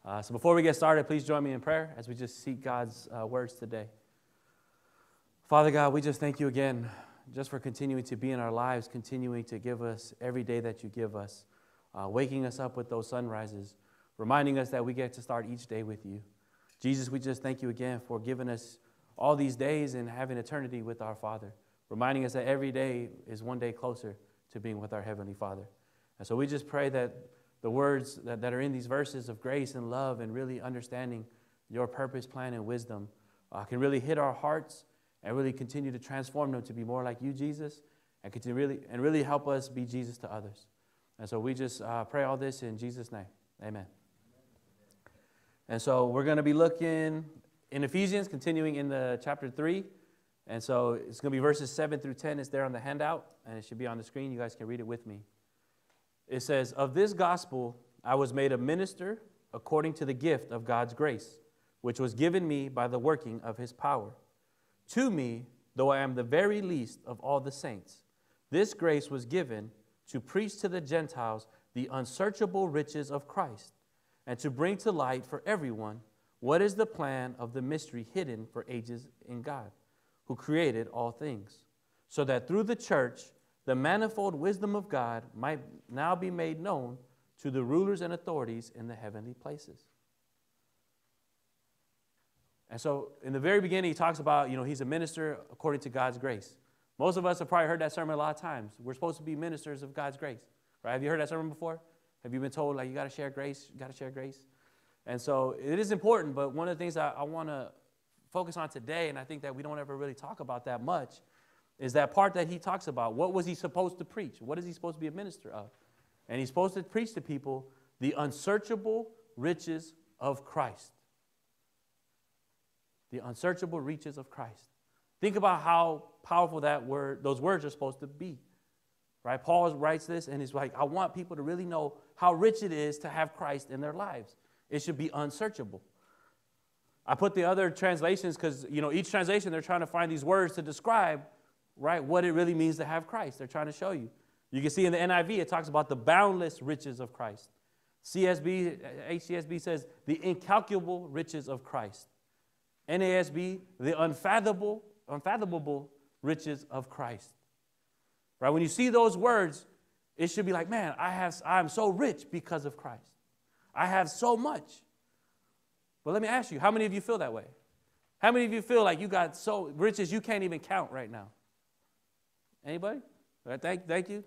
So before we get started, please join me in prayer as we just seek God's words today. Father God, we just thank you again just for continuing to be in our lives, continuing to give us every day that you give us, waking us up with those sunrises, reminding us that we get to start each day with you. Jesus, we just thank you again for giving us all these days and having eternity with our Father, reminding us that every day is one day closer to being with our Heavenly Father. And so we just pray that the words that are in these verses of grace and love and really understanding your purpose, plan, and wisdom can really hit our hearts and really continue to transform them to be more like you, Jesus, and really help us be Jesus to others. And so we just pray all this in Jesus' name. Amen. And so we're going to be looking in Ephesians, continuing in the chapter 3. And so it's going to be verses 7 through 10. It's there on the handout, and it should be on the screen. You guys can read it with me. It says, "Of this gospel I was made a minister according to the gift of God's grace, which was given me by the working of his power. To me, though I am the very least of all the saints, this grace was given to preach to the Gentiles the unsearchable riches of Christ, and to bring to light for everyone what is the plan of the mystery hidden for ages in God, who created all things, so that through the church the manifold wisdom of God might now be made known to the rulers and authorities in the heavenly places." And so in the very beginning, he talks about, he's a minister according to God's grace. Most of us have probably heard that sermon a lot of times. We're supposed to be ministers of God's grace, right? Have you heard that sermon before? Have you been told, you got to share grace, you got to share grace? And so it is important, but one of the things I want to focus on today, and I think that we don't ever really talk about that much, is that part that he talks about. What was he supposed to preach? What is he supposed to be a minister of? And he's supposed to preach to people the unsearchable riches of Christ. The unsearchable riches of Christ. Think about how powerful those words are supposed to be. Right? Paul writes this and he's like, I want people to really know how rich it is to have Christ in their lives. It should be unsearchable. I put the other translations because, each translation, they're trying to find these words to describe, right, what it really means to have Christ. They're trying to show you. You can see in the NIV, it talks about the boundless riches of Christ. HCSB says the incalculable riches of Christ. NASB, the unfathomable riches of Christ. Right? When you see those words, it should be like, man, I'm so rich because of Christ. I have so much. But let me ask you, how many of you feel that way? How many of you feel like you got so riches you can't even count right now? Anybody? All right, thank you.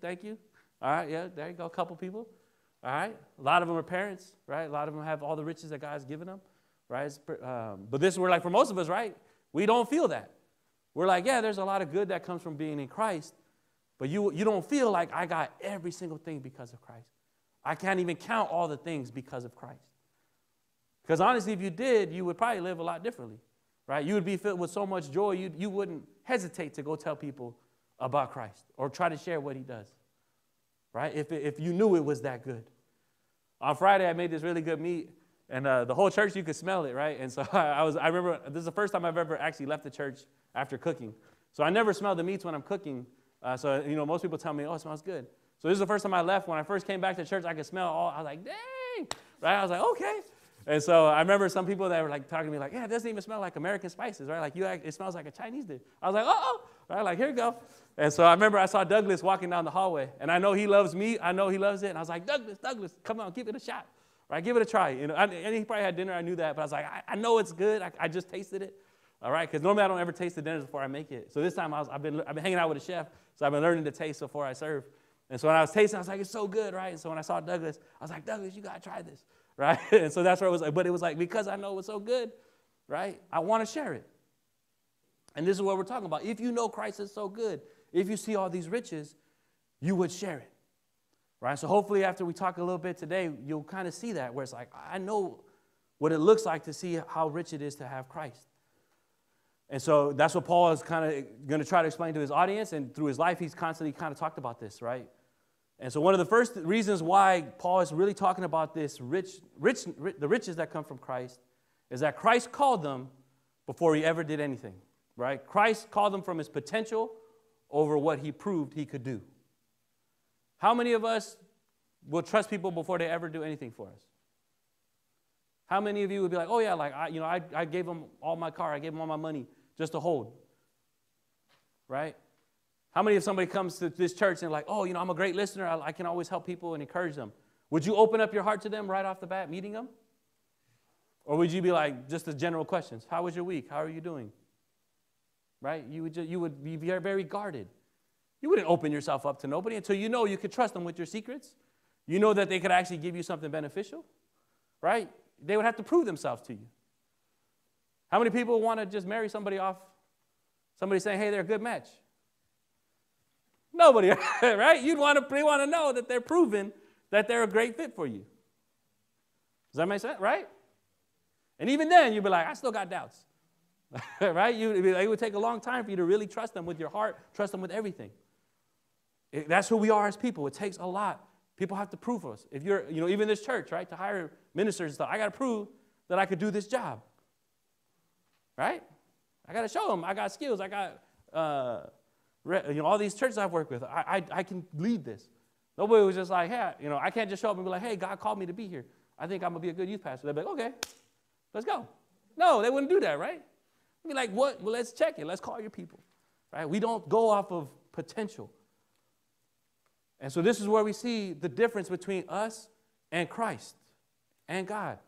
All right, yeah, there you go, a couple people. All right, a lot of them are parents, right? A lot of them have all the riches that God's given them, right? But this, we're like, for most of us, right? We don't feel that. We're like, yeah, there's a lot of good that comes from being in Christ, but you don't feel like I got every single thing because of Christ. I can't even count all the things because of Christ. Because honestly, if you did, you would probably live a lot differently, right? You would be filled with so much joy, you wouldn't hesitate to go tell people about Christ or try to share what he does, right? If you knew it was that good. On Friday, I made this really good meat, and the whole church, you could smell it, right? And so I remember this is the first time I've ever actually left the church after cooking. So I never smell the meats when I'm cooking. So most people tell me, oh, it smells good. So this is the first time I left. When I first came back to church, I could smell all. I was like, dang, right? I was like, okay. And so I remember some people that were like talking to me like, yeah, it doesn't even smell like American spices, right? Like it smells like a Chinese dish. I was like, right? Like, here you go. And so I remember I saw Douglas walking down the hallway, and I know he loves meat. I know he loves it. And I was like, Douglas, come on, give it a shot, right? Give it a try. And he probably had dinner. I knew that, but I was like, I know it's good. I just tasted it, all right? Because normally I don't ever taste the dinners before I make it. So this time I've been hanging out with a chef, so I've been learning to taste before I serve. And so when I was tasting, I was like, it's so good, right? And so when I saw Douglas, I was like, Douglas, you got to try this, right? And so that's where it was like, but it was like, because I know it's so good, right? I want to share it. And this is what we're talking about. If you know Christ is so good, if you see all these riches, you would share it, right? So hopefully after we talk a little bit today, you'll kind of see that where it's like, I know what it looks like to see how rich it is to have Christ. And so that's what Paul is kind of going to try to explain to his audience, and through his life, he's constantly kind of talked about this, right? And so one of the first reasons why Paul is really talking about this the riches that come from Christ is that Christ called them before he ever did anything, right? Christ called them from his potential over what he proved he could do. How many of us will trust people before they ever do anything for us? How many of you would be like, oh yeah, like I gave them all my car, I gave them all my money just to hold, right? How many if somebody comes to this church and like, oh, I'm a great listener, I can always help people and encourage them. Would you open up your heart to them right off the bat, meeting them? Or would you be like, just the general questions? How was your week? How are you doing? Right? You would be very, very guarded. You wouldn't open yourself up to nobody until you could trust them with your secrets. You know that they could actually give you something beneficial, right? They would have to prove themselves to you. How many people want to just marry somebody off? Somebody saying, hey, they're a good match. Nobody, right? They want to know that they're proven that they're a great fit for you. Does that make sense, right? And even then, you'd be like, I still got doubts, right? It would take a long time for you to really trust them with your heart, trust them with everything. That's who we are as people. It takes a lot. People have to prove us. If you're, even this church, right, to hire ministers and stuff, I got to prove that I could do this job, right? I got to show them I got skills. I got, all these churches I've worked with. I can lead this. Nobody was just like, hey, I can't just show up and be like, hey, God called me to be here. I think I'm going to be a good youth pastor. They'd be like, okay, let's go. No, they wouldn't do that, right? They'd be like, what? Well, let's check it. Let's call your people, right? We don't go off of potential. And so this is where we see the difference between us and Christ and God.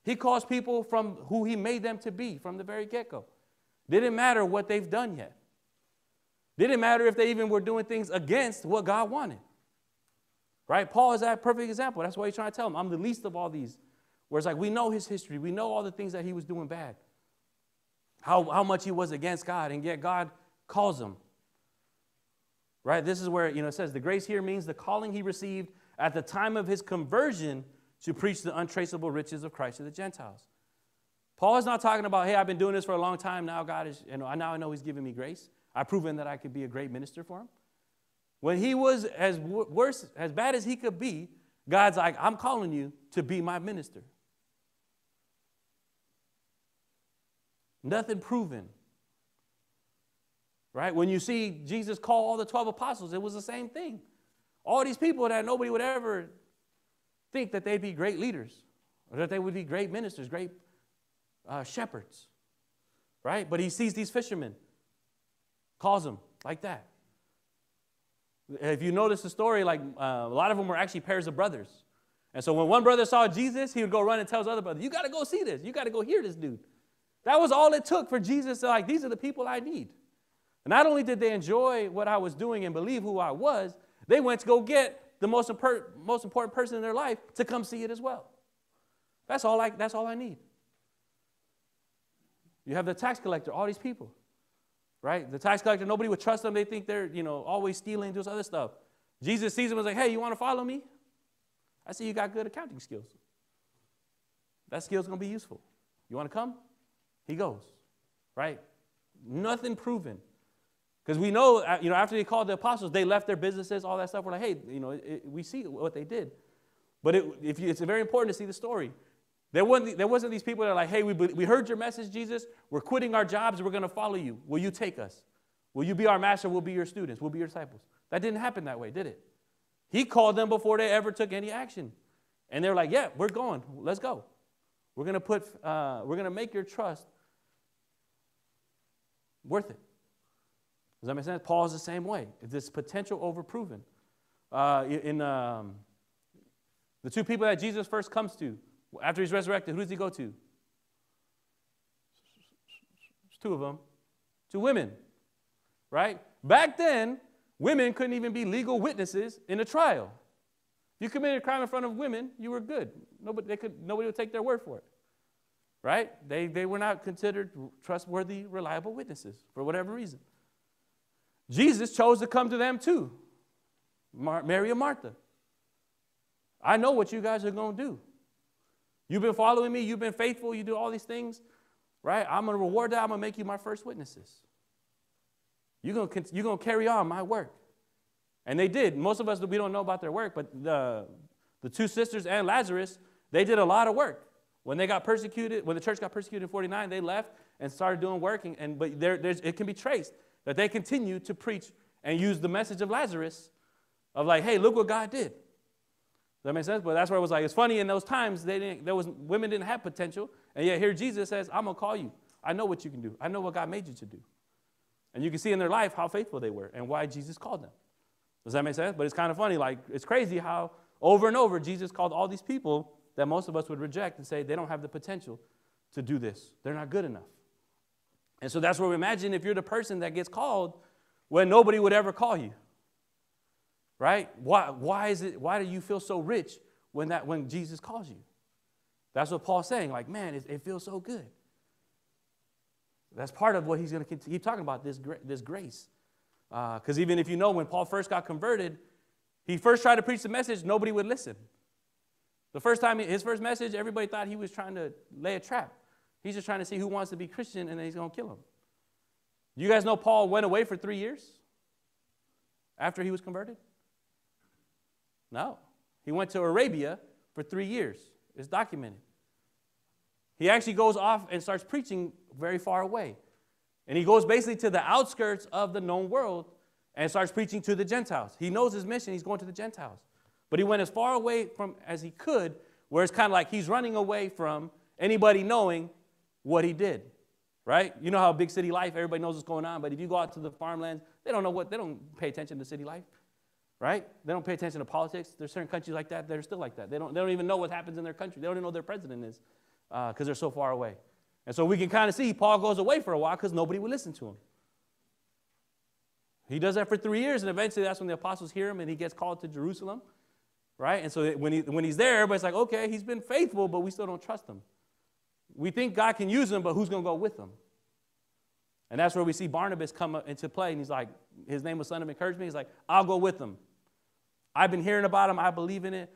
He calls people from who he made them to be from the very get-go. Didn't matter what they've done yet. Didn't matter if they even were doing things against what God wanted. Right? Paul is that perfect example. That's why he's trying to tell them, I'm the least of all these. Where it's like, we know his history. We know all the things that he was doing bad. How much he was against God, and yet God calls him. Right? This is where, it says the grace here means the calling he received at the time of his conversion to preach the untraceable riches of Christ to the Gentiles. Paul is not talking about, hey, I've been doing this for a long time. Now God is, now I know he's giving me grace. I've proven that I could be a great minister for him. When he was as bad as he could be, God's like, I'm calling you to be my minister. Nothing proven. Right? When you see Jesus call all the 12 apostles, it was the same thing. All these people that nobody would ever think that they'd be great leaders or that they would be great ministers, great shepherds. Right? But he sees these fishermen, calls them like that. If you notice the story, like a lot of them were actually pairs of brothers. And so when one brother saw Jesus, he would go run and tell his other brother, you got to go see this. You got to go hear this dude. That was all it took for Jesus to like, these are the people I need. And not only did they enjoy what I was doing and believe who I was, they went to go get the most important person in their life to come see it as well. That's all I need. You have the tax collector, all these people, right? The tax collector, nobody would trust them. They think they're, always stealing, doing other stuff. Jesus sees them and is like, hey, you want to follow me? I see you got good accounting skills. That skill's going to be useful. You want to come? He goes, right? Nothing proven. Because we know, after they called the apostles, they left their businesses, all that stuff. We're like, hey, we see what they did. But it's very important to see the story. There wasn't these people that are like, hey, we heard your message, Jesus. We're quitting our jobs. We're going to follow you. Will you take us? Will you be our master? We'll be your students. We'll be your disciples. That didn't happen that way, did it? He called them before they ever took any action. And they're like, yeah, we're going. Let's go. We're going to make your trust worth it. Does that make sense? Paul is the same way. This potential overproven. The two people that Jesus first comes to, after he's resurrected, who does he go to? It's two of them. Two women, right? Back then, women couldn't even be legal witnesses in a trial. If you committed a crime in front of women, you were good. Nobody would take their word for it, right? They were not considered trustworthy, reliable witnesses for whatever reason. Jesus chose to come to them too, Mary and Martha. I know what you guys are going to do. You've been following me. You've been faithful. You do all these things, right? I'm going to reward that. I'm going to make you my first witnesses. You're going to carry on my work. And they did. Most of us, we don't know about their work, but the two sisters and Lazarus, they did a lot of work. When they got persecuted, when the church got persecuted in 49, they left and started doing work. But it can be traced that they continued to preach and use the message of Lazarus of like, hey, look what God did. that make sense? But that's where it was like, it's funny in those times, women didn't have potential. And yet here Jesus says, I'm going to call you. I know what you can do. I know what God made you to do. And you can see in their life how faithful they were and why Jesus called them. Does that make sense? But it's kind of funny. Like, it's crazy how over and over Jesus called all these people that most of us would reject and say they don't have the potential to do this. They're not good enough. And so that's where we imagine if you're the person that gets called when nobody would ever call you. Right? Why do you feel so rich when Jesus calls you? That's what Paul's saying. Like, man, it feels so good. That's part of what he's going to keep talking about, this grace. Because even if you know, when Paul first got converted, he first tried to preach the message, nobody would listen. The first time, his first message, everybody thought he was trying to lay a trap. He's just trying to see who wants to be Christian, and then he's going to kill him. You guys know Paul went away for 3 years after he was converted? No. He went to Arabia for 3 years. It's documented. He actually goes off and starts preaching very far away. And he goes basically to the outskirts of the known world and starts preaching to the Gentiles. He knows his mission. He's going to the Gentiles. But he went as far away from as he could, where it's kind of like he's running away from anybody knowing what he did, right? You know how big city life, everybody knows what's going on. But if you go out to the farmlands, they don't pay attention to city life, right? They don't pay attention to politics. There's certain countries like that are still like that. They don't even know what happens in their country. They don't even know who their president is because they're so far away. And so we can kind of see Paul goes away for a while because nobody would listen to him. He does that for 3 years, and eventually that's when the apostles hear him, and he gets called to Jerusalem, right? And so when he's there, everybody's like, okay, he's been faithful, but we still don't trust him. We think God can use him, but who's going to go with him? And that's where we see Barnabas come into play, and he's like, his name was Son of Encouragement. He's like, I'll go with them. I've been hearing about him. I believe in it.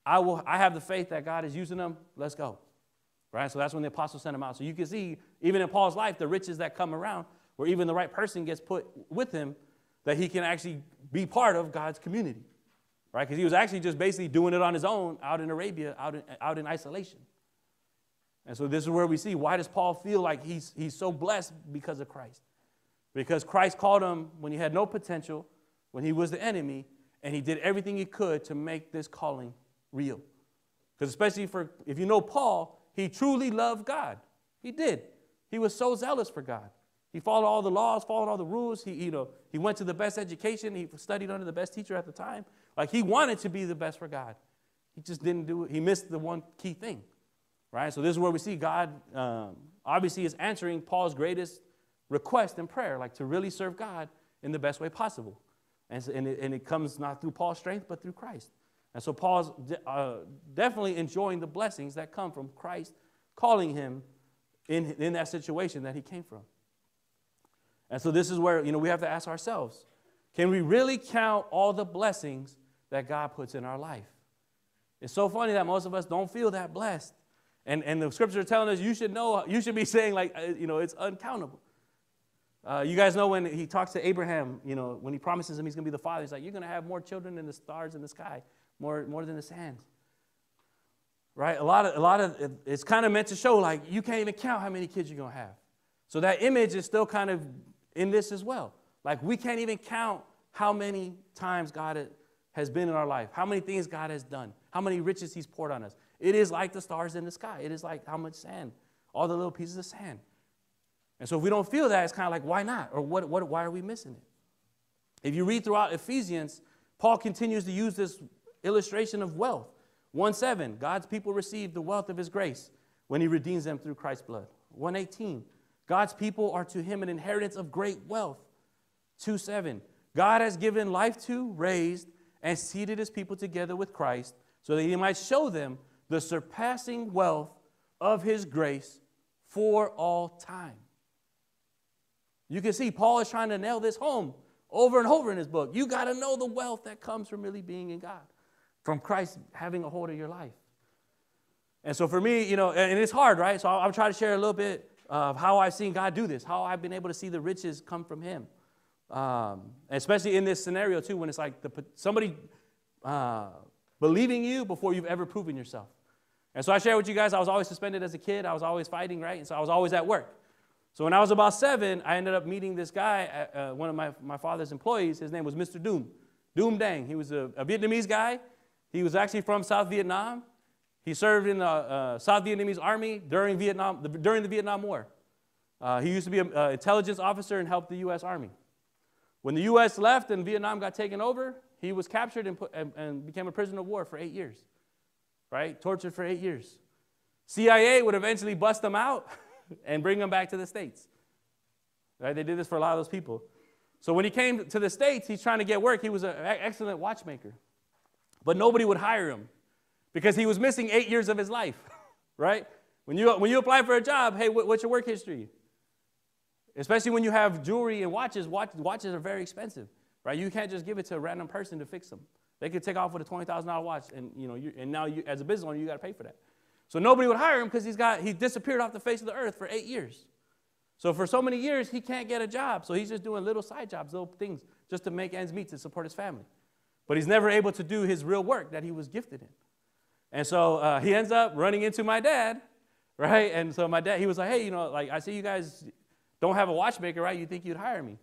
I have the faith that God is using them. Let's go. Right? So that's when the apostles sent him out. So you can see, even in Paul's life, the riches that come around, where even the right person gets put with him, that he can actually be part of God's community. Right? Because he was actually just basically doing it on his own out in Arabia, out in isolation. And so this is where we see, why does Paul feel like he's so blessed because of Christ? Because Christ called him when he had no potential, when he was the enemy, and he did everything he could to make this calling real. Because especially if you know Paul, he truly loved God. He did. He was so zealous for God. He followed all the laws, followed all the rules. He went to the best education. He studied under the best teacher at the time. Like, he wanted to be the best for God. He just didn't do it. He missed the one key thing, right? So this is where we see God obviously is answering Paul's greatest request in prayer, like to really serve God in the best way possible. And it comes not through Paul's strength, but through Christ. And so Paul's definitely enjoying the blessings that come from Christ calling him in that situation that he came from. And so this is where, we have to ask ourselves, can we really count all the blessings that God puts in our life? It's so funny that most of us don't feel that blessed. And the scriptures are telling us you should be saying like, it's uncountable. You guys know when he talks to Abraham, when he promises him he's going to be the father, he's like, you're going to have more children than the stars in the sky, more than the sands. Right? A lot of it's kind of meant to show like you can't even count how many kids you're going to have. So that image is still kind of in this as well. Like, we can't even count how many times God has been in our life, how many things God has done, how many riches he's poured on us. It is like the stars in the sky. It is like how much sand, all the little pieces of sand. And so if we don't feel that, it's kind of like, why not? Or why are we missing it? If you read throughout Ephesians, Paul continues to use this illustration of wealth. 1:7, God's people receive the wealth of his grace when he redeems them through Christ's blood. 1:18, God's people are to him an inheritance of great wealth. 2:7, God has given life to, raised, and seated his people together with Christ so that he might show them the surpassing wealth of his grace for all time. You can see Paul is trying to nail this home over and over in his book. You got to know the wealth that comes from really being in God, from Christ having a hold of your life. And so for me, and it's hard, right? So I'll try to share a little bit of how I've seen God do this, how I've been able to see the riches come from him. Especially in this scenario, too, when it's like somebody believing you before you've ever proven yourself. And so I share with you guys, I was always suspended as a kid. I was always fighting, right? And so I was always at work. So when I was about 7, I ended up meeting this guy, one of my father's employees. His name was Mr. Doom Dang. He was a Vietnamese guy. He was actually from South Vietnam. He served in the South Vietnamese army during the Vietnam War. He used to be an intelligence officer and helped the U.S. Army. When the U.S. left and Vietnam got taken over, he was captured and became a prisoner of war for 8 years, right? Tortured for 8 years. CIA would eventually bust him out and bring him back to the States. Right? They did this for a lot of those people. So when he came to the States, he's trying to get work. He was an excellent watchmaker. But nobody would hire him because he was missing 8 years of his life, right? When you apply for a job, hey, what's your work history? Especially when you have jewelry and watches. Watches are very expensive, right? You can't just give it to a random person to fix them. They could take off with a $20,000 watch, and now you, as a business owner, you got to pay for that. So nobody would hire him because he disappeared off the face of the earth for 8 years. So for so many years, he can't get a job. So he's just doing little side jobs, little things, just to make ends meet to support his family. But he's never able to do his real work that he was gifted in. And so he ends up running into my dad, right? And so my dad, he was like, hey, I see you guys don't have a watchmaker, right? You think you'd hire me?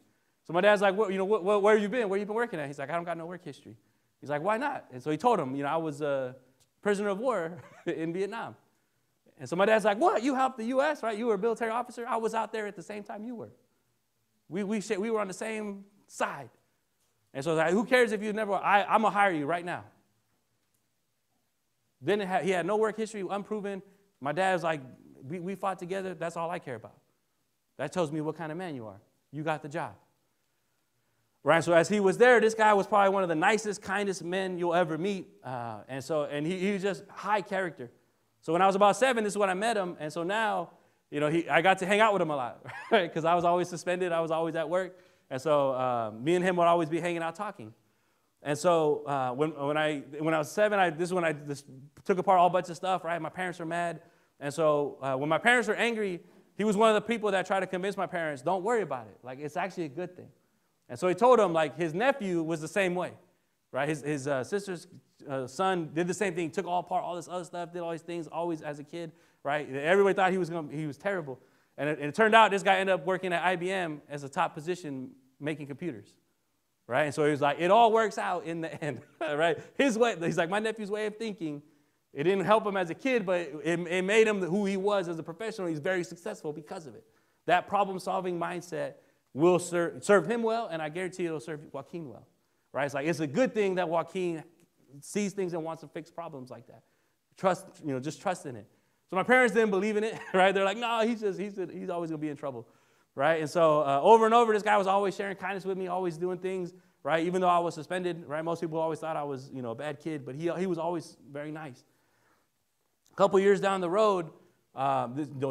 So my dad's like, where have you been? Where you been working at? He's like, I don't got no work history. He's like, why not? And so he told him, I was a prisoner of war in Vietnam. And so my dad's like, what? You helped the U.S., right? You were a military officer? I was out there at the same time you were. We were on the same side. And so I was like, who cares if you never, I'm going to hire you right now. Then he had no work history, unproven. My dad was like, we fought together. That's all I care about. That tells me what kind of man you are. You got the job. Right, so as he was there, this guy was probably one of the nicest, kindest men you'll ever meet. And he was just high character. So when I was about 7, this is when I met him. And so now, I got to hang out with him a lot, right? Because I was always suspended. I was always at work. And so me and him would always be hanging out talking. And so when I was 7, this is when I just took apart a whole bunch of stuff, right? My parents were mad. And so when my parents were angry, he was one of the people that tried to convince my parents, don't worry about it. Like, it's actually a good thing. And so he told him, like, his nephew was the same way, right? His sister's son did the same thing. He took all apart all this other stuff, did all these things, always as a kid, right? Everybody thought he was terrible. And it turned out this guy ended up working at IBM as a top position making computers, right? And so he was like, it all works out in the end, right? His way, he's like, my nephew's way of thinking, it didn't help him as a kid, but it made him who he was as a professional. He's very successful because of it. That problem-solving mindset will serve him well, and I guarantee it'll serve Joaquin well, right? It's like, it's a good thing that Joaquin sees things and wants to fix problems like that. Just trust in it. So my parents didn't believe in it, right? They're like, no, he's always going to be in trouble, right? And so over and over, this guy was always sharing kindness with me, always doing things, right? Even though I was suspended, right? Most people always thought I was, a bad kid, but he was always very nice. A couple years down the road,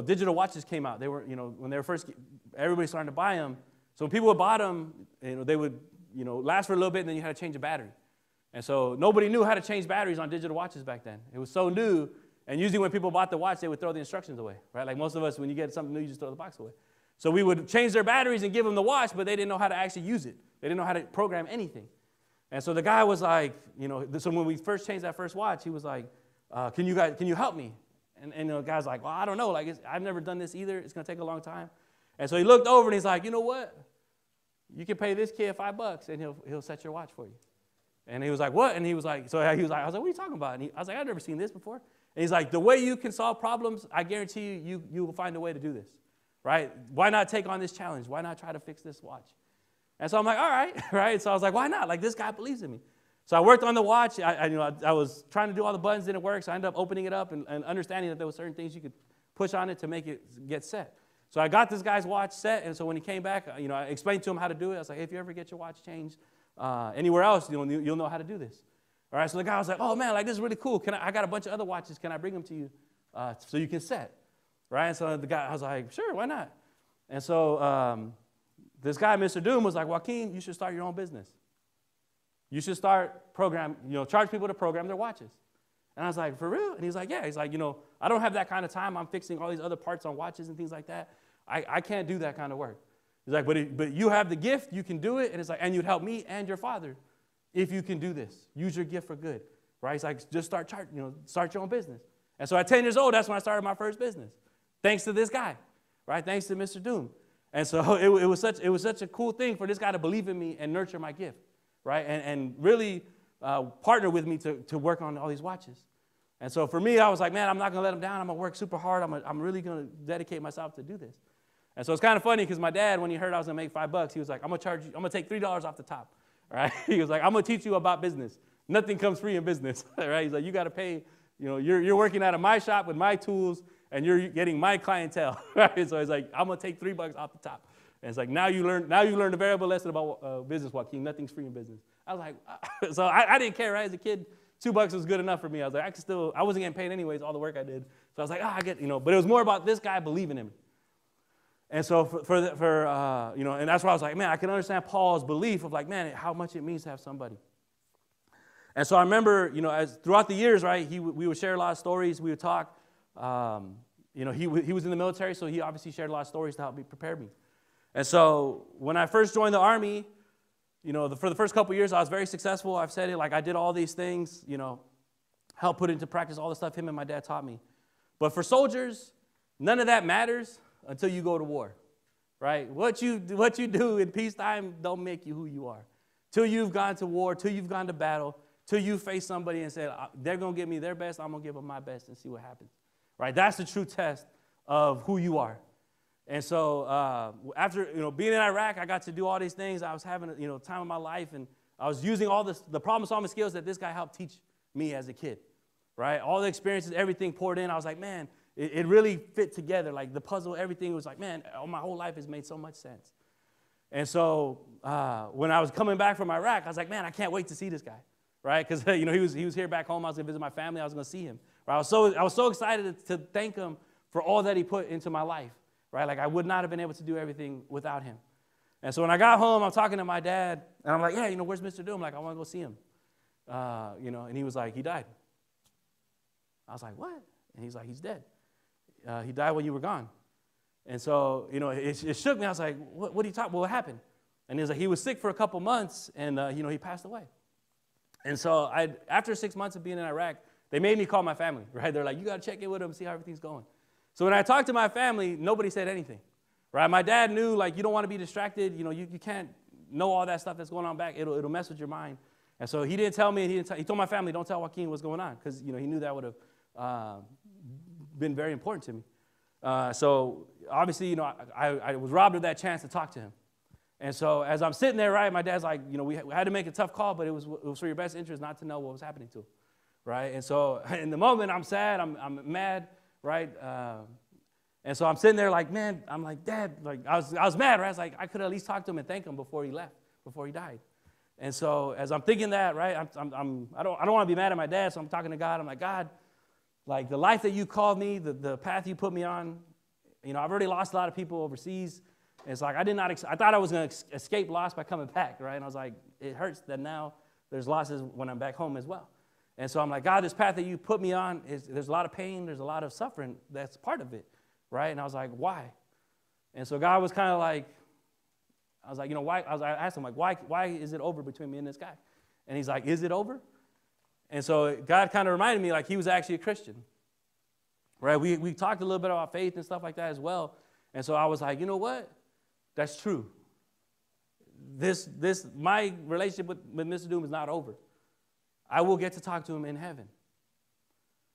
digital watches came out. They were, when they were first, everybody started to buy them. So when people would buy them, they would, last for a little bit, and then you had to change a battery. And so nobody knew how to change batteries on digital watches back then. It was so new, and usually when people bought the watch, they would throw the instructions away, right? Like most of us, when you get something new, you just throw the box away. So we would change their batteries and give them the watch, but they didn't know how to actually use it. They didn't know how to program anything. And so the guy was like, so when we first changed that first watch, he was like, can you help me? And the guy's like, well, I don't know. Like, I've never done this either. It's going to take a long time. And so he looked over and he's like, you know what? You can pay this kid $5 and he'll set your watch for you. And he was like, what? And he was like, I was like, what are you talking about? And I was like, I've never seen this before. And he's like, the way you can solve problems, I guarantee you will find a way to do this, right? Why not take on this challenge? Why not try to fix this watch? And so I'm like, all right, right? So I was like, why not? Like, this guy believes in me. So I worked on the watch. I was trying to do all the buttons, didn't work. So I ended up opening it up and understanding that there were certain things you could push on it to make it get set. So I got this guy's watch set, and so when he came back, I explained to him how to do it. I was like, hey, if you ever get your watch changed anywhere else, you'll know how to do this. All right, so the guy was like, oh, man, like, this is really cool. I got a bunch of other watches. Can I bring them to you so you can set? Right, and so I was like, sure, why not? And so this guy, Mr. Doom, was like, Joaquin, you should start your own business. You should start charge people to program their watches. And I was like, for real? And he's like, yeah. He's like, I don't have that kind of time. I'm fixing all these other parts on watches and things like that. I can't do that kind of work. He's like, but you have the gift. You can do it. And it's like, and you'd help me and your father if you can do this. Use your gift for good, right? He's like, just start your own business. And so at 10 years old, that's when I started my first business, thanks to this guy, right? Thanks to Mr. Doom. And so it was such a cool thing for this guy to believe in me and nurture my gift. Right, and really, partner with me to work on all these watches. And so for me, I was like, man, I'm not going to let him down. I'm going to work super hard. I'm really going to dedicate myself to do this. And so it's kind of funny because my dad, when he heard I was going to make $5, he was like, I'm going to take $3 off the top. Right? He was like, I'm going to teach you about business. Nothing comes free in business. Right? He's like, you got to pay, you're working out of my shop with my tools and you're getting my clientele. Right? So he's like, I'm going to take $3 off the top. And it's like, now you learn the variable lesson about business, Joaquin. Nothing's free in business. I was like, so I didn't care, right? As a kid, $2 was good enough for me. I was like, I wasn't getting paid anyways, all the work I did. So I was like, I get, but it was more about this guy believing in me. And so and that's why I was like, man, I can understand Paul's belief of like, man, how much it means to have somebody. And so I remember, as throughout the years, right, we would share a lot of stories. We would talk. He was in the military, so he obviously shared a lot of stories to help me prepare me. And so when I first joined the Army, for the first couple of years, I was very successful. I've said it, like I did all these things, helped put into practice all the stuff him and my dad taught me. But for soldiers, none of that matters until you go to war, right? What you do in peacetime don't make you who you are. Till you've gone to war, till you've gone to battle, till you face somebody and say, they're going to give me their best, I'm going to give them my best and see what happens, right? That's the true test of who you are. And so after being in Iraq, I got to do all these things. I was having time of my life, and I was using all the problem-solving skills that this guy helped teach me as a kid, right? All the experiences, everything poured in. I was like, man, it really fit together. Like the puzzle, everything was like, man, my whole life has made so much sense. And so when I was coming back from Iraq, I was like, man, I can't wait to see this guy, right? Because he was here back home. I was going to visit my family. I was going to see him. Right? I was so excited to thank him for all that he put into my life. Right? Like I would not have been able to do everything without him. And so when I got home, I'm talking to my dad, and I'm like, yeah, where's Mr. Doom? Like, I want to go see him. And he was like, he died. I was like, what? And he's like, he's dead. He died when you were gone. And so, it shook me. I was like, what are you talking about? What happened? And he was like, he was sick for a couple months, and, he passed away. And so after 6 months of being in Iraq, they made me call my family, right? They're like, you got to check in with him, see how everything's going. So when I talked to my family, nobody said anything, right? My dad knew, like, you don't want to be distracted. You can't know all that stuff that's going on back. It'll mess with your mind. And so he didn't tell me, and he told my family, don't tell Joaquin what's going on, because, he knew that would have been very important to me. So obviously, I was robbed of that chance to talk to him. And so as I'm sitting there, right, my dad's like, we had to make a tough call, but it was for your best interest not to know what was happening to him, right? And so in the moment, I'm sad, I'm mad. Right? And so I'm sitting there like, man, I'm like, Dad, like I was mad, right? I was like, I could at least talk to him and thank him before he left, before he died. And so as I'm thinking that, right, I don't want to be mad at my dad, so I'm talking to God. I'm like, God, like the life that you called me, the path you put me on, I've already lost a lot of people overseas. And it's like I thought I was going to escape loss by coming back, right? And I was like, it hurts that now there's losses when I'm back home as well. And so I'm like, God, this path that you put me on, there's a lot of pain, there's a lot of suffering that's part of it, right? And I was like, why? And so God was kind of like, I was like, why? I asked him, like, why is it over between me and this guy? And he's like, is it over? And so God kind of reminded me, like, he was actually a Christian, right? We talked a little bit about faith and stuff like that as well. And so I was like, you know what? That's true. My relationship with Mr. Doom is not over. I will get to talk to him in heaven,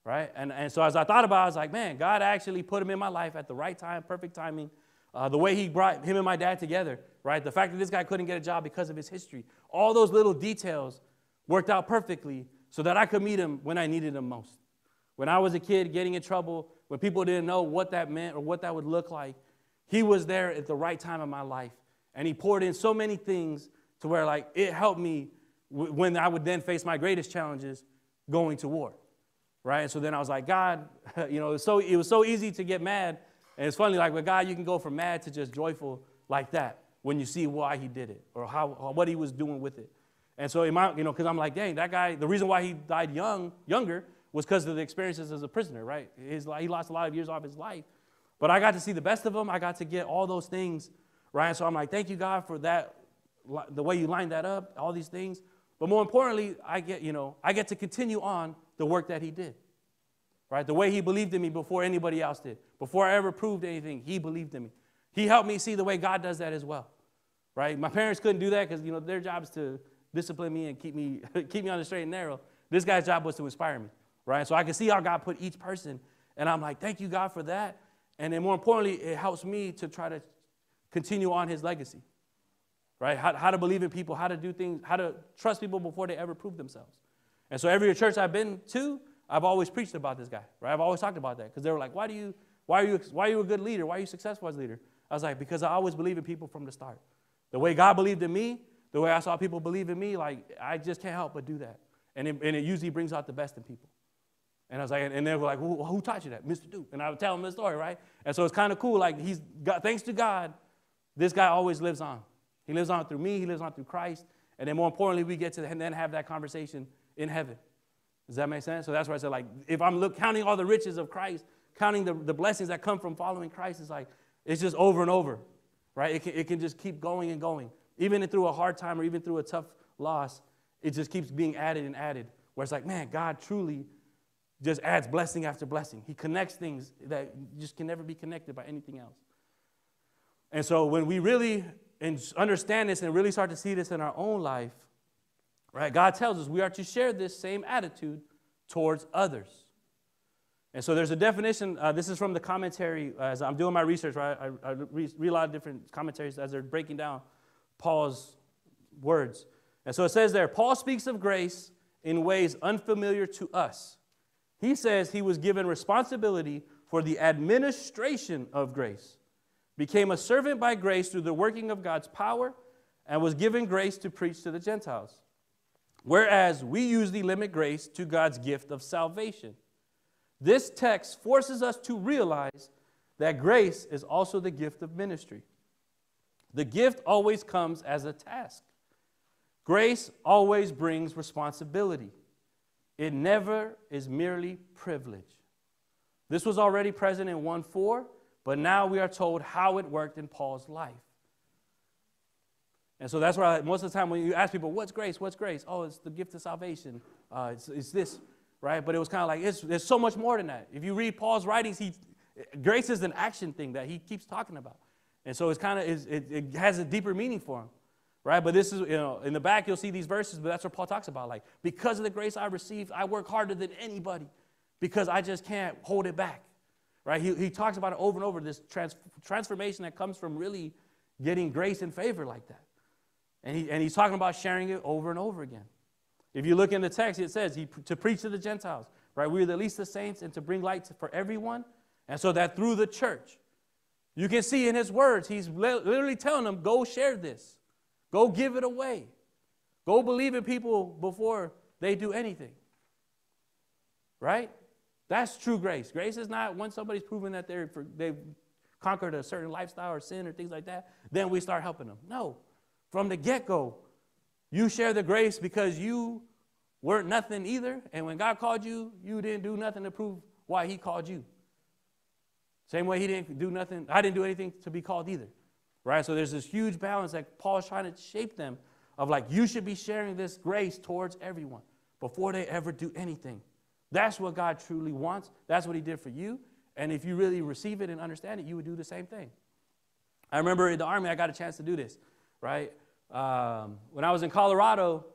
right? And so as I thought about it, I was like, man, God actually put him in my life at the right time, perfect timing. The way he brought him and my dad together, right? The fact that this guy couldn't get a job because of his history. All those little details worked out perfectly so that I could meet him when I needed him most. When I was a kid getting in trouble, when people didn't know what that meant or what that would look like, he was there at the right time in my life. And he poured in so many things to where, like, it helped me when I would then face my greatest challenges going to war, right? And so then I was like, God, it was so easy to get mad. And it's funny, like with God, you can go from mad to just joyful like that when you see why he did it or what he was doing with it. And so, because I'm like, dang, that guy, the reason why he died younger was because of the experiences as a prisoner, right? He lost a lot of years off his life. But I got to see the best of him. I got to get all those things, right? And so I'm like, thank you, God, for that, the way you lined that up, all these things. But more importantly, I get to continue on the work that he did, right? The way he believed in me before anybody else did. Before I ever proved anything, he believed in me. He helped me see the way God does that as well, right? My parents couldn't do that because, their job is to discipline me and keep me on the straight and narrow. This guy's job was to inspire me, right? So I can see how God put each person, and I'm like, thank you, God, for that. And then more importantly, it helps me to try to continue on his legacy, right? How to believe in people, how to do things, how to trust people before they ever prove themselves. And so every church I've been to, I've always preached about this guy, right? I've always talked about that because they were like, why are you a good leader? Why are you successful as a leader? I was like, because I always believe in people from the start. The way God believed in me, the way I saw people believe in me, like I just can't help but do that. And it usually brings out the best in people. And I was like, and they were like, who taught you that? Mr. Duke. And I would tell them the story, right? And so it's kind of cool. Like thanks to God, this guy always lives on. He lives on through me. He lives on through Christ. And then more importantly, we get to then have that conversation in heaven. Does that make sense? So that's why I said, like, if I'm counting all the riches of Christ, counting the blessings that come from following Christ, it's just over and over, right? It can just keep going and going. Even through a hard time or even through a tough loss, it just keeps being added and added. Where it's like, man, God truly just adds blessing after blessing. He connects things that just can never be connected by anything else. And so when we really understand this and really start to see this in our own life, right, God tells us we are to share this same attitude towards others. And so there's a definition. This is from the commentary. As I'm doing my research, right, I read a lot of different commentaries as they're breaking down Paul's words. And so it says there, Paul speaks of grace in ways unfamiliar to us. He says he was given responsibility for the administration of grace, became a servant by grace through the working of God's power, and was given grace to preach to the Gentiles. Whereas we usually limit grace to God's gift of salvation. This text forces us to realize that grace is also the gift of ministry. The gift always comes as a task. Grace always brings responsibility. It never is merely privilege. This was already present in 1:4, but now we are told how it worked in Paul's life. And so that's why most of the time when you ask people, what's grace? What's grace? Oh, it's the gift of salvation. It's this, right? But it was kind of like, there's so much more than that. If you read Paul's writings, grace is an action thing that he keeps talking about. And so it's kind of, it has a deeper meaning for him, right? But this is, in the back you'll see these verses, but that's what Paul talks about. Like, because of the grace I received, I work harder than anybody because I just can't hold it back, right? He talks about it over and over, this transformation that comes from really getting grace and favor like that. And he's talking about sharing it over and over again. If you look in the text, it says to preach to the Gentiles, right? We are the least of saints and to bring light for everyone. And so that through the church, you can see in his words, he's literally telling them, go share this. Go give it away. Go believe in people before they do anything. Right? That's true grace. Grace is not when somebody's proven that they've conquered a certain lifestyle or sin or things like that, then we start helping them. No. From the get-go, you share the grace because you weren't nothing either. And when God called you, you didn't do nothing to prove why he called you. Same way he didn't do nothing. I didn't do anything to be called either. Right? So there's this huge balance that Paul's trying to shape them of like, you should be sharing this grace towards everyone before they ever do anything. That's what God truly wants. That's what he did for you. And if you really receive it and understand it, you would do the same thing. I remember in the Army, I got a chance to do this, right? When I was in Colorado,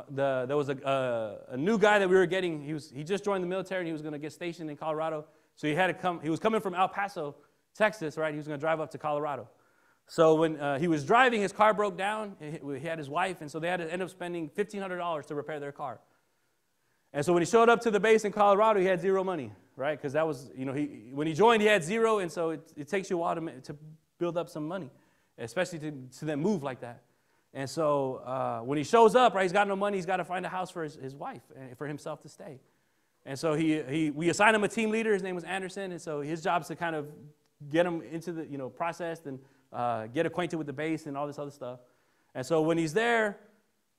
there was a new guy that we were getting. He just joined the military and he was going to get stationed in Colorado. So he had to come. He was coming from El Paso, Texas, right? He was going to drive up to Colorado. So when he was driving, his car broke down. He had his wife, and so they had to end up spending $1,500 to repair their car. And so when he showed up to the base in Colorado, he had zero money, right? Because that was, when he joined, he had zero, and so it takes you a while to build up some money, especially to then move like that. And so when he shows up, right, he's got no money. He's got to find a house for his wife and for himself to stay. And so we assigned him a team leader. His name was Anderson, and so his job is to kind of get him into the processed and get acquainted with the base and all this other stuff. And so when he's there,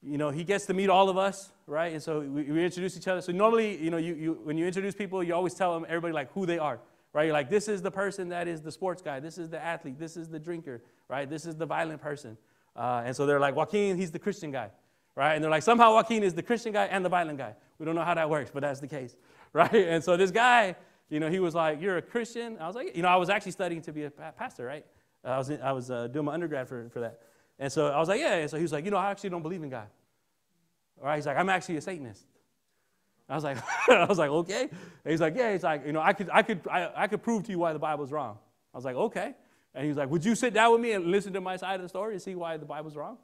he gets to meet all of us, right? And so we introduce each other. So normally, when you introduce people, you always tell them, everybody, like, who they are, right? You're like, this is the person that is the sports guy. This is the athlete. This is the drinker, right? This is the violent person. And so they're like, Joaquin, he's the Christian guy, right? And they're like, somehow Joaquin is the Christian guy and the violent guy. We don't know how that works, but that's the case, right? And so this guy, he was like, you're a Christian? I was like, I was actually studying to be a pastor, right? I was doing my undergrad for that. And so I was like, yeah. And so he was like, I actually don't believe in God. All right, he's like, I'm actually a Satanist. I was like, I was like, okay. And he's like, yeah. He's like, I could prove to you why the Bible's wrong. I was like, okay. And he's like, would you sit down with me and listen to my side of the story and see why the Bible's wrong?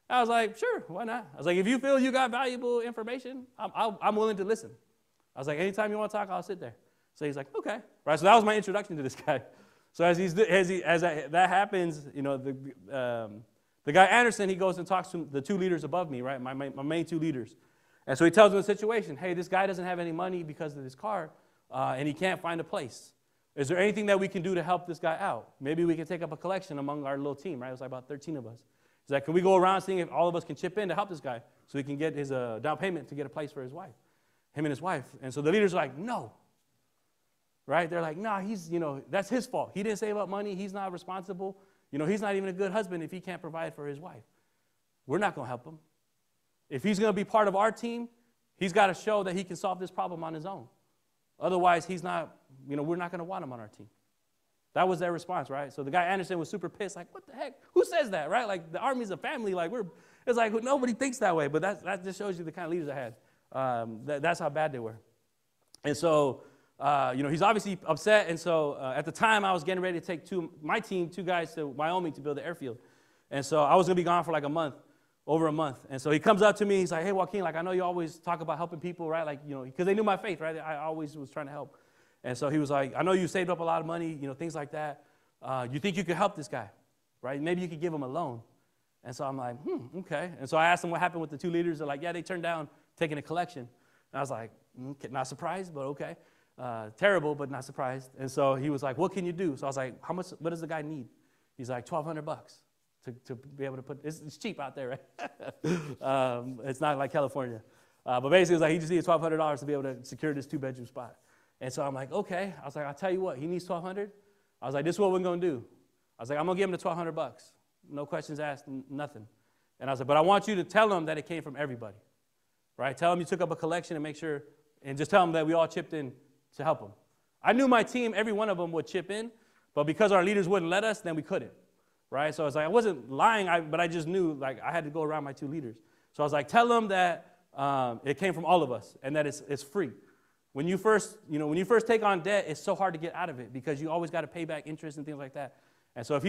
I was like, sure, why not? I was like, if you feel you got valuable information, I'm willing to listen. I was like, anytime you want to talk, I'll sit there. So he's like, okay. Right. So that was my introduction to this guy. So as that happens, the guy Anderson, he goes and talks to the two leaders above me, right? My main two leaders. And so he tells them the situation. Hey, this guy doesn't have any money because of his car, and he can't find a place. Is there anything that we can do to help this guy out? Maybe we can take up a collection among our little team, right? It was like about 13 of us. He's like, can we go around seeing if all of us can chip in to help this guy so he can get his down payment to get a place for his wife, him and his wife. And so the leaders are like, no. Right? They're like, nah, that's his fault. He didn't save up money. He's not responsible. He's not even a good husband if he can't provide for his wife. We're not going to help him. If he's going to be part of our team, he's got to show that he can solve this problem on his own. Otherwise, he's not, we're not going to want him on our team. That was their response, right? So the guy Anderson was super pissed, like, what the heck? Who says that, right? Like, the Army's a family. Like, it's like nobody thinks that way. But that just shows you the kind of leaders I had. That's how bad they were. And so, he's obviously upset. And so at the time, I was getting ready to take my team, two guys to Wyoming to build the airfield. And so I was going to be gone for like over a month. And so he comes up to me. He's like, hey, Joaquin, like, I know you always talk about helping people, right? Like, because they knew my faith, right? I always was trying to help. And so he was like, I know you saved up a lot of money, things like that. You think you could help this guy, right? Maybe you could give him a loan. And so I'm like, okay. And so I asked him what happened with the two leaders. They're like, yeah, they turned down taking a collection. And I was like, not surprised, but okay. Terrible, but not surprised. And so he was like, what can you do? So I was like, what does the guy need? He's like, $1,200 to be able to put, it's cheap out there, right? It's not like California. But basically, it's like he just needs $1,200 to be able to secure this 2-bedroom spot. And so I'm like, okay. I was like, I'll tell you what, he needs $1,200. I was like, this is what we're going to do. I was like, I'm going to give him the $1,200. No questions asked, nothing. And I was like, but I want you to tell him that it came from everybody, right? Tell him you took up a collection and make sure, and just tell him that we all chipped in to help him. I knew my team, every one of them would chip in, but because our leaders wouldn't let us, then we couldn't, right? So I was like, I wasn't lying, but I just knew, like, I had to go around my two leaders. So I was like, tell them that it came from all of us and that it's free. When you first take on debt, it's so hard to get out of it because you always got to pay back interest and things like that. And so if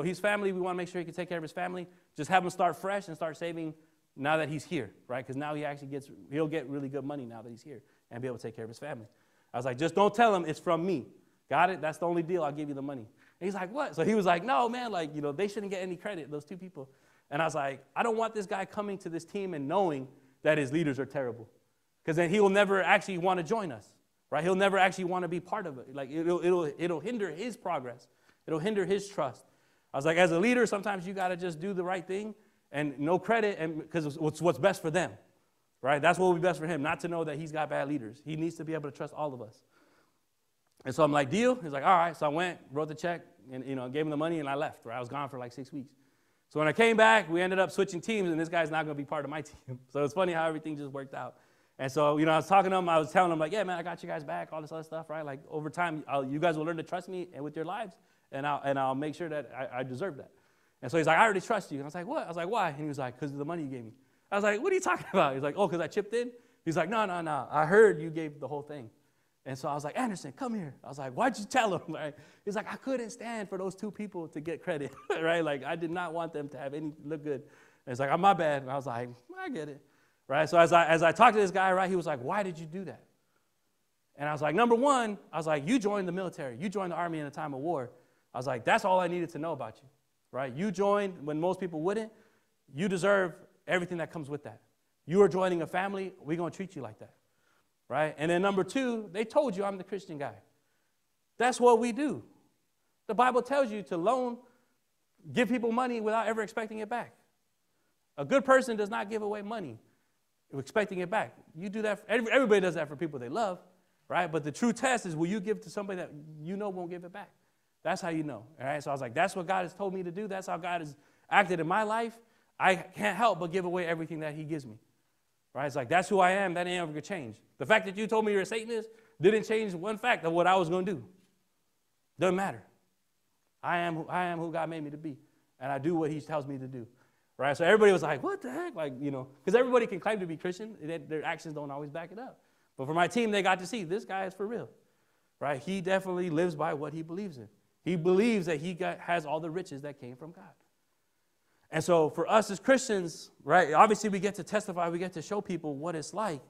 his family, we want to make sure he can take care of his family. Just have him start fresh and start saving now that he's here, right? Because now he'll get really good money now that he's here and be able to take care of his family. I was like, just don't tell him it's from me. Got it? That's the only deal. I'll give you the money. And he's like, what? So he was like, no, man, like, they shouldn't get any credit, those two people. And I was like, I don't want this guy coming to this team and knowing that his leaders are terrible. Because then he will never actually want to join us, right? He'll never actually want to be part of it. Like, it'll hinder his progress. It'll hinder his trust. I was like, as a leader, sometimes you got to just do the right thing and no credit, and because it's what's best for them, right? That's what will be best for him, not to know that he's got bad leaders. He needs to be able to trust all of us. And so I'm like, deal? He's like, all right. So I went, wrote the check, and gave him the money, and I left. Right? I was gone for like 6 weeks. So when I came back, we ended up switching teams, and this guy's not going to be part of my team. So it's funny how everything just worked out. And so, I was talking to him. I was telling him, like, yeah, man, I got you guys back, all this other stuff, right? Like, over time, you guys will learn to trust me and with your lives, and I'll make sure that I deserve that. And so he's like, I already trust you. And I was like, what? I was like, why? And he was like, because of the money you gave me. I was like, what are you talking about? He's like, oh, because I chipped in? He's like, no. I heard you gave the whole thing. And so I was like, Anderson, come here. I was like, why'd you tell him? Right? He's like, I couldn't stand for those two people to get credit, right? Like, I did not want them to have any look good. And it's like, oh, my bad. And I was like, I get it. Right? So as I talked to this guy, right, he was like, why did you do that? And I was like, number one, I was like, you joined the military. You joined the Army in a time of war. I was like, that's all I needed to know about you, right? You joined when most people wouldn't. You deserve everything that comes with that. You are joining a family. We're going to treat you like that, right? And then number two, they told you I'm the Christian guy. That's what we do. The Bible tells you to give people money without ever expecting it back. A good person does not give away money expecting it back. You do that. Everybody does that for people they love, right? But the true test is, will you give to somebody that won't give it back? That's how you know, all right? So I was like, that's what God has told me to do. That's how God has acted in my life. I can't help but give away everything that he gives me, right? It's like, that's who I am. That ain't ever going to change. The fact that you told me you're a Satanist didn't change one fact of what I was going to do. Doesn't matter. I am who God made me to be, and I do what he tells me to do. right? So everybody was like, what the heck? Like, because everybody can claim to be Christian. Their actions don't always back it up. But for my team, they got to see this guy is for real, right? He definitely lives by what he believes in. He believes that has all the riches that came from God. And so for us as Christians, right, obviously we get to testify, we get to show people what it's like.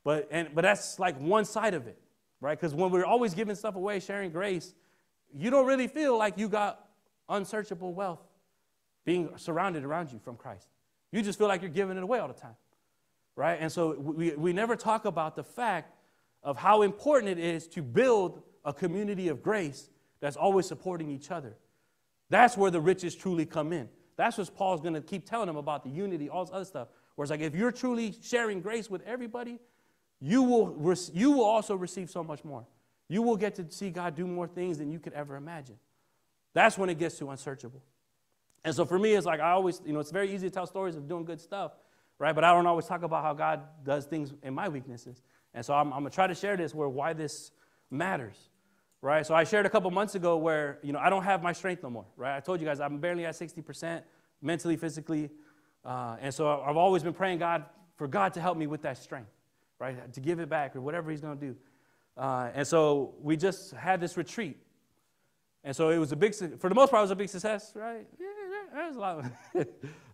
But that's like one side of it, right? Because when we're always giving stuff away, sharing grace, you don't really feel like you got unsearchable wealth being surrounded around you from Christ. You just feel like you're giving it away all the time, right? And so we never talk about the fact of how important it is to build a community of grace that's always supporting each other. That's where the riches truly come in. That's what Paul's going to keep telling them about the unity, all this other stuff. Where it's like, if you're truly sharing grace with everybody, you will also receive so much more. You will get to see God do more things than you could ever imagine. That's when it gets to unsearchable. And so for me, it's like I always, it's very easy to tell stories of doing good stuff, right? But I don't always talk about how God does things in my weaknesses. And so I'm going to try to share this why this matters, right? So I shared a couple months ago where, I don't have my strength no more, right? I told you guys I'm barely at 60% mentally, physically. And so I've always been praying for God to help me with that strength, right? To give it back or whatever he's going to do. And so we just had this retreat. And so it was for the most part, it was a big success, right? Yeah, there's a lot.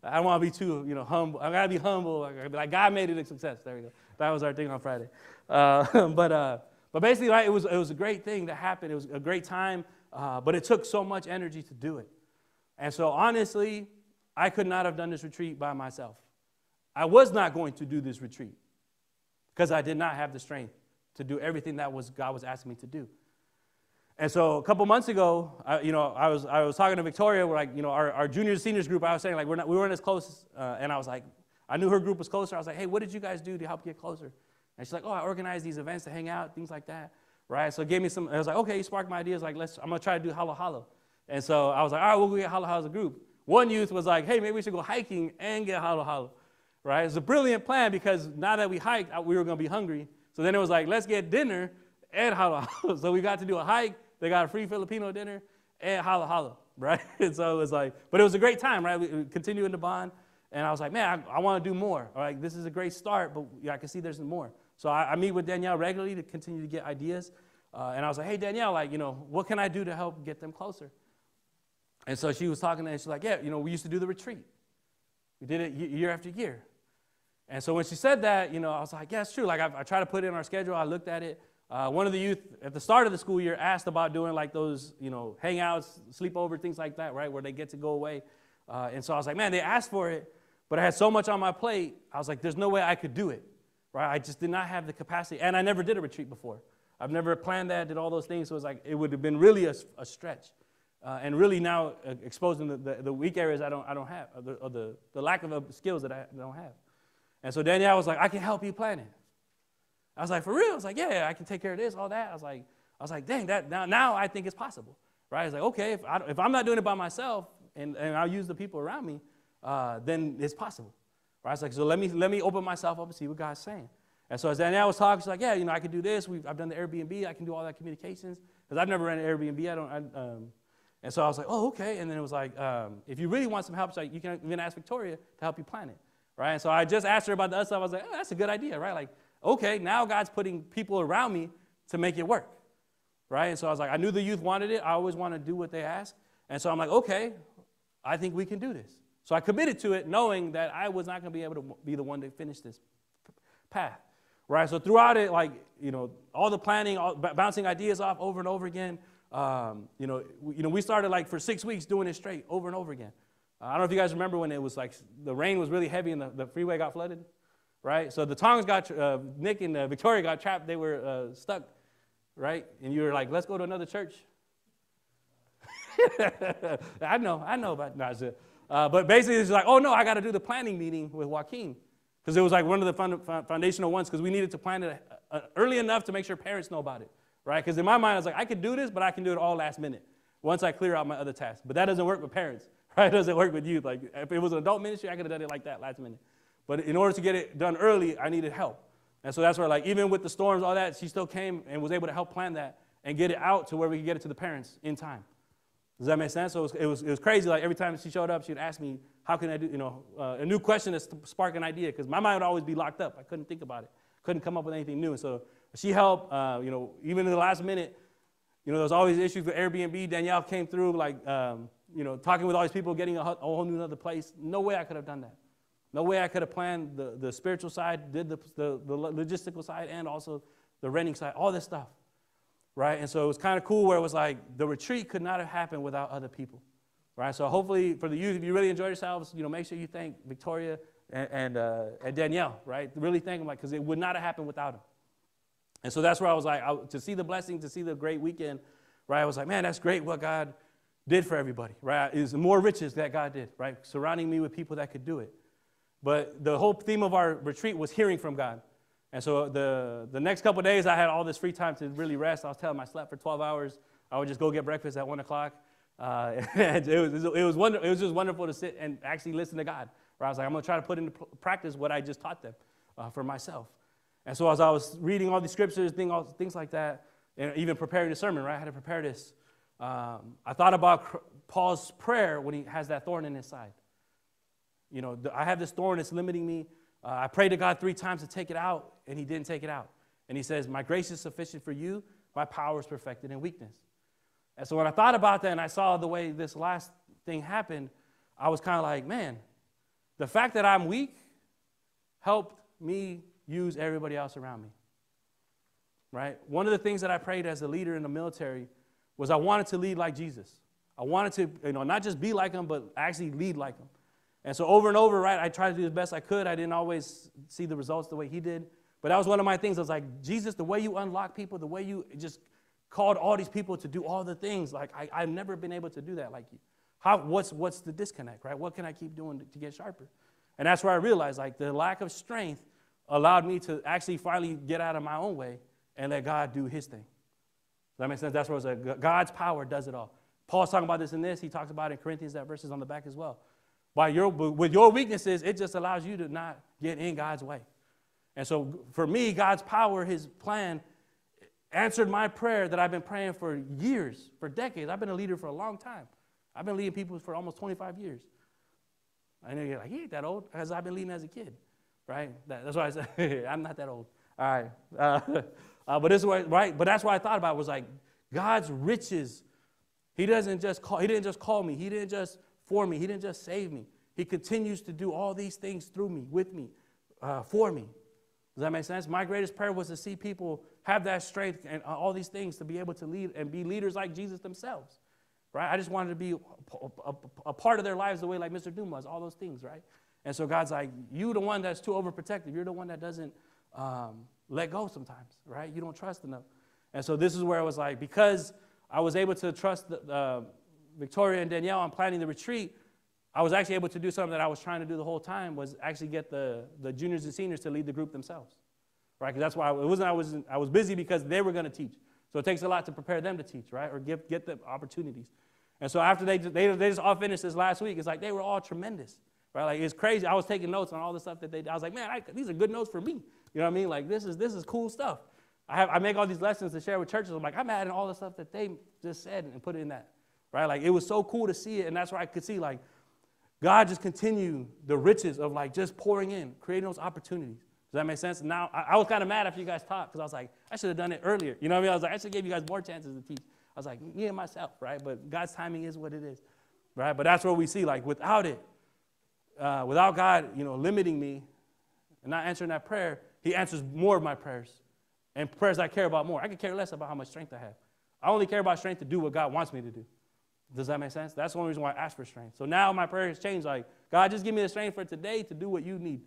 I don't want to be too, humble. I got to be humble. I gotta be like, God made it a success. There we go. That was our thing on Friday. But basically, right, it was a great thing that happened. It was a great time, but it took so much energy to do it. And so honestly, I could not have done this retreat by myself. I was not going to do this retreat because I did not have the strength to do everything that God was asking me to do. And so a couple months ago, I was talking to Victoria. We're like, our juniors, seniors group. I was saying like we weren't as close, and I was like, I knew her group was closer. I was like, hey, what did you guys do to help get closer? And she's like, I organized these events to hang out, things like that, right? So it gave me I was like, okay, you sparked my ideas. Like, I'm gonna try to do Halo Halo. And so I was like, all right, we'll go get Halo Halo as a group. One youth was like, hey, maybe we should go hiking and get Halo Halo, right? It's a brilliant plan because now that we hiked, we were gonna be hungry. So then it was like, let's get dinner and Halo Halo. So we got to do a hike. They got a free Filipino dinner and Halo Halo, right? And so it was like, but it was a great time, right? We continued to bond. And I was like, man, I want to do more. All right, this is a great start, but I can see there's more. So I meet with Danielle regularly to continue to get ideas. And I was like, hey, Danielle, what can I do to help get them closer? And so she was talking, and she's like, yeah, we used to do the retreat. We did it year after year. And so when she said that, I was like, yeah, it's true. Like I tried to put it in our schedule. I looked at it. One of the youth at the start of the school year asked about doing like those, hangouts, sleepover, things like that, right, where they get to go away. And so I was like, man, they asked for it, but I had so much on my plate. I was like, there's no way I could do it, right? I just did not have the capacity. And I never did a retreat before. I've never planned that, did all those things. So it was like, it would have been really a stretch. And really now exposing the weak areas I don't have, or the lack of skills that I don't have. And so Danielle was like, I can help you plan it. I was like, for real? I was like, yeah, I can take care of this, all that. I was like, dang, that now I think it's possible, right? I was like, okay, if I'm not doing it by myself and I'll use the people around me, then it's possible, right? I was like, so let me open myself up and see what God's saying. And so as Danielle was talking, she's like, yeah, I can do this. I've done the Airbnb. I can do all that communications because I've never ran an Airbnb. And so I was like, oh, okay. And then it was like, if you really want some help, like, you can even ask Victoria to help you plan it, right? And so I just asked her about the other stuff. I was like, oh, that's a good idea, right? Like, okay, now God's putting people around me to make it work, right? And so I was like, I knew the youth wanted it. I always want to do what they ask. And so I'm like, okay, I think we can do this. So I committed to it knowing that I was not going to be able to be the one to finish this path, right? So throughout it, like, all the planning, bouncing ideas off over and over again, we started like for 6 weeks doing it straight over and over again. I don't know if you guys remember when it was like the rain was really heavy and the freeway got flooded. Right? So the Tongs Nick and Victoria got trapped. They were stuck, right? And you were like, let's go to another church. I know about that. But basically, it's like, oh, no, I got to do the planning meeting with Joaquin. Because it was like one of the foundational ones because we needed to plan it early enough to make sure parents know about it, right? Because in my mind, I was like, I could do this, but I can do it all last minute once I clear out my other tasks. But that doesn't work with parents, right? It doesn't work with youth. Like, if it was an adult ministry, I could have done it like that last minute. But in order to get it done early, I needed help. And so that's where, like, even with the storms, all that, she still came and was able to help plan that and get it out to where we could get it to the parents in time. Does that make sense? So it was crazy. Like every time she showed up, she'd ask me, how can I do, a new question to spark an idea, because my mind would always be locked up. I couldn't think about it. Couldn't come up with anything new. And so she helped, even in the last minute, there was always issues with Airbnb. Danielle came through, talking with all these people, getting a whole new other place. No way I could have done that. No way I could have planned the spiritual side, did the logistical side, and also the renting side, all this stuff, right? And so it was kind of cool where it was like the retreat could not have happened without other people, right? So hopefully for the youth, if you really enjoy yourselves, make sure you thank Victoria and Danielle, right? Really thank them, because it would not have happened without them. And so that's where I was like, to see the blessing, to see the great weekend, right? I was like, man, that's great what God did for everybody, right? It's more riches that God did, right? Surrounding me with people that could do it. But the whole theme of our retreat was hearing from God. And so the next couple of days, I had all this free time to really rest. I was telling them I slept for 12 hours. I would just go get breakfast at 1 o'clock. And it was just wonderful to sit and actually listen to God. Where I was like, I'm going to try to put into practice what I just taught them for myself. And so as I was reading all these scriptures, things like that, and even preparing the sermon, right? I had to prepare this. I thought about Paul's prayer when he has that thorn in his side. I have this thorn, it's limiting me. I prayed to God 3 times to take it out, and he didn't take it out. And he says, my grace is sufficient for you. My power is perfected in weakness. And so when I thought about that and I saw the way this last thing happened, I was kind of like, man, the fact that I'm weak helped me use everybody else around me, right? One of the things that I prayed as a leader in the military was I wanted to lead like Jesus. I wanted to, not just be like him, but actually lead like him. And so over and over, right, I tried to do the best I could. I didn't always see the results the way he did. But that was one of my things. I was like, Jesus, the way you unlock people, the way you just called all these people to do all the things, like I've never been able to do that like you. What's the disconnect, right? What can I keep doing to get sharper? And that's where I realized, like, the lack of strength allowed me to actually finally get out of my own way and let God do his thing. Does that make sense? That's where it's like God's power does it all. Paul's talking about this in this. He talks about it in Corinthians, that verse is on the back as well. With your weaknesses, it just allows you to not get in God's way. And so for me, God's power, his plan, answered my prayer that I've been praying for years, for decades. I've been a leader for a long time. I've been leading people for almost 25 years. I know you're like, he ain't that old, because I've been leading as a kid, right? That's why I said, I'm not that old. All right. But this is what, right? But that's what I thought about was like God's riches. He didn't just call me. He didn't just for me. He didn't just save me. He continues to do all these things through me, with me, for me. Does that make sense? My greatest prayer was to see people have that strength and all these things to be able to lead and be leaders like Jesus themselves, right? I just wanted to be a part of their lives the way like Mr. Doom was, all those things, right? And so God's like, you the one that's too overprotective. You're the one that doesn't let go sometimes, right? You don't trust enough. And so this is where it was like, because I was able to trust Victoria and Danielle on planning the retreat, I was actually able to do something that I was trying to do the whole time, was actually get the juniors and seniors to lead the group themselves, right? Because that's why I was busy because they were going to teach. So it takes a lot to prepare them to teach, right? Or get them opportunities. And so after they just all finished this last week, it's like they were all tremendous, right? Like it's crazy. I was taking notes on all the stuff that they did. I was like, man, these are good notes for me. You know what I mean? Like this is cool stuff. I make all these lessons to share with churches. I'm like, I'm adding all the stuff that they just said and put it in that, right? Like it was so cool to see it, and that's where I could see like God just continue the riches of like just pouring in, creating those opportunities. Does that make sense? And now I was kind of mad after you guys talked because I was like, I should have done it earlier. You know what I mean? I was like, I should give you guys more chances to teach. I was like, me and myself, right? But God's timing is what it is, right? But that's where we see like without God, limiting me and not answering that prayer, he answers more of my prayers and prayers I care about more. I could care less about how much strength I have. I only care about strength to do what God wants me to do. Does that make sense? That's the only reason why I ask for strength. So now my prayer has changed. Like, God, just give me the strength for today to do what you need.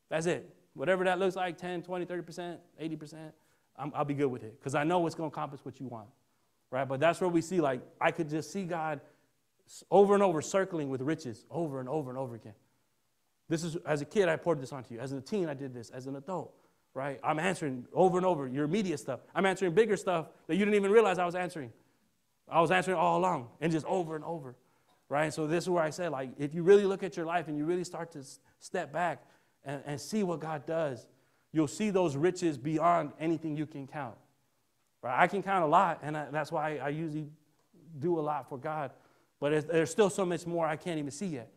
That's it. Whatever that looks like, 10, 20, 30%, 80%, I'll be good with it because I know it's going to accomplish what you want, right? But that's where we see, like, I could just see God over and over circling with riches over and over and over again. This is, as a kid, I poured this onto you. As a teen, I did this. As an adult, right? I'm answering over and over your immediate stuff. I'm answering bigger stuff that you didn't even realize I was answering. I was answering all along and just over and over, right? And so this is where I said, like, if you really look at your life and you really start to step back and see what God does, you'll see those riches beyond anything you can count, right? I can count a lot, and that's why I usually do a lot for God But there's still so much more I can't even see yet.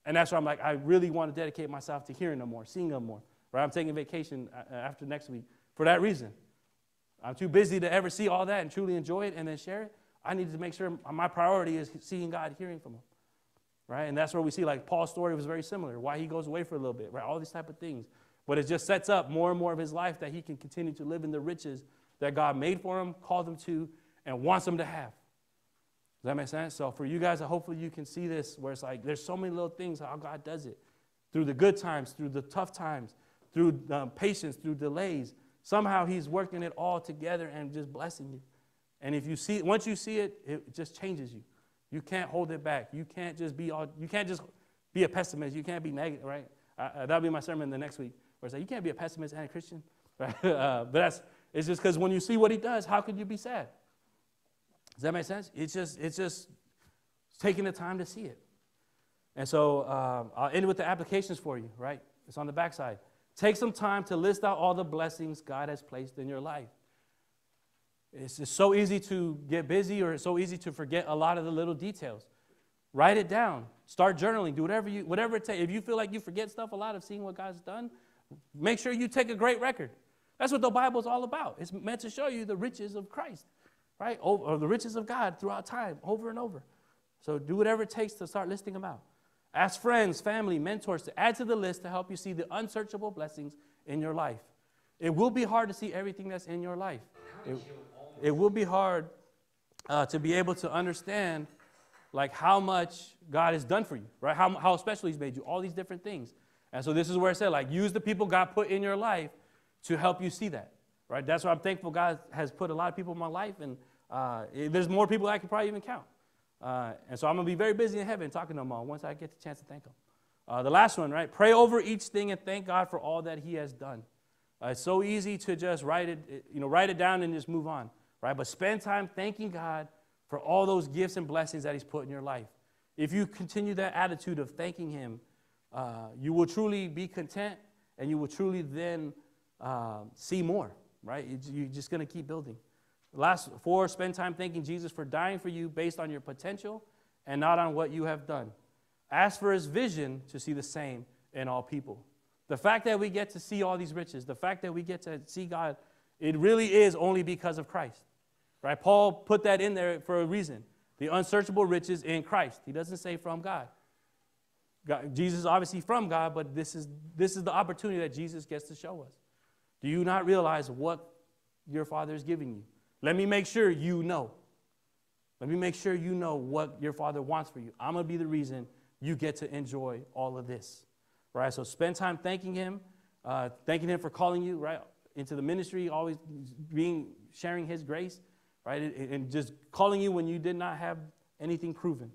And that's why I'm like, I really want to dedicate myself to hearing them more, seeing them more. Right? I'm taking vacation after next week for that reason. I'm too busy to ever see all that and truly enjoy it and then share it. I need to make sure my priority is seeing God, hearing from him. Right? And that's where we see, like, Paul's story was very similar, why he goes away for a little bit, right? All these type of things. But it just sets up more and more of his life that he can continue to live in the riches that God made for him, called him to, and wants him to have. Does that make sense? So for you guys, hopefully you can see this, where it's like there's so many little things how God does it. Through the good times, through the tough times, through patience, through delays. Somehow he's working it all together and just blessing you. And if you see it, once you see it, it just changes you. You can't hold it back. You can't just be a pessimist. You can't be negative, right? That'll be my sermon the next week, where it's like, you can't be a pessimist and a Christian. Right? But it's just because when you see what he does, how could you be sad? Does that make sense? It's just taking the time to see it. And so I'll end with the applications for you, right? It's on the backside. Take some time to list out all the blessings God has placed in your life. It's just so easy to get busy, or it's so easy to forget a lot of the little details. Write it down. Start journaling. Do whatever it takes. If you feel like you forget stuff a lot of seeing what God's done, make sure you take a great record. That's what the Bible is all about. It's meant to show you the riches of Christ, right? Or the riches of God throughout time, over and over. So do whatever it takes to start listing them out. Ask friends, family, mentors to add to the list to help you see the unsearchable blessings in your life. It will be hard to see everything that's in your life. It will be hard to be able to understand, like, how much God has done for you, right? How special he's made you, all these different things. And so this is where it said, like, use the people God put in your life to help you see that, right? That's why I'm thankful God has put a lot of people in my life, and there's more people I can probably even count. And so I'm going to be very busy in heaven talking to them all once I get the chance to thank them. The last one, right? Pray over each thing and thank God for all that he has done. It's so easy to just write it down and just move on, right? But spend time thanking God for all those gifts and blessings that he's put in your life. If you continue that attitude of thanking him, you will truly be content, and you will truly then see more, right? You're just going to keep building. Last 4, spend time thanking Jesus for dying for you based on your potential and not on what you have done. Ask for his vision to see the same in all people. The fact that we get to see all these riches, the fact that we get to see God, it really is only because of Christ. Right? Paul put that in there for a reason. The unsearchable riches in Christ. He doesn't say from God. Jesus is obviously from God, but this is the opportunity that Jesus gets to show us. Do you not realize what your Father is giving you? Let me make sure you know. Let me make sure you know what your Father wants for you. I'm going to be the reason you get to enjoy all of this. Right? So spend time thanking him for calling you, right, into the ministry, always sharing his grace, right, and just calling you when you did not have anything proven,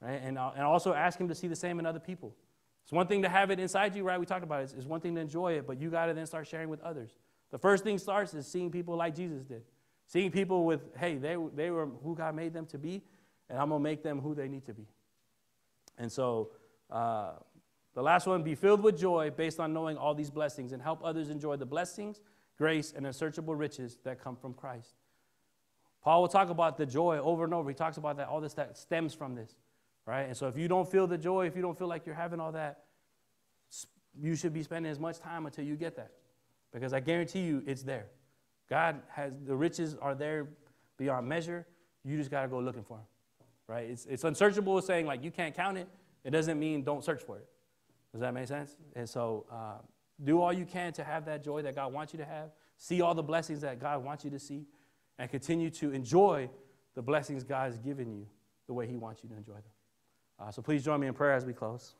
right, and also ask him to see the same in other people. It's one thing to have it inside you, right? We talked about it. It's one thing to enjoy it, but you got to then start sharing with others. The first thing starts is seeing people like Jesus did, seeing people with, hey, they were who God made them to be, and I'm gonna make them who they need to be. And so. The last one, be filled with joy based on knowing all these blessings and help others enjoy the blessings, grace, and unsearchable riches that come from Christ. Paul will talk about the joy over and over. He talks about that, all this that stems from this, right? And so if you don't feel the joy, if you don't feel like you're having all that, you should be spending as much time until you get that, because I guarantee you it's there. God has, the riches are there beyond measure. You just got to go looking for them, right? It's unsearchable, saying like you can't count it. It doesn't mean don't search for it. Does that make sense? And so do all you can to have that joy that God wants you to have. See all the blessings that God wants you to see. And continue to enjoy the blessings God has given you the way he wants you to enjoy them. So please join me in prayer as we close.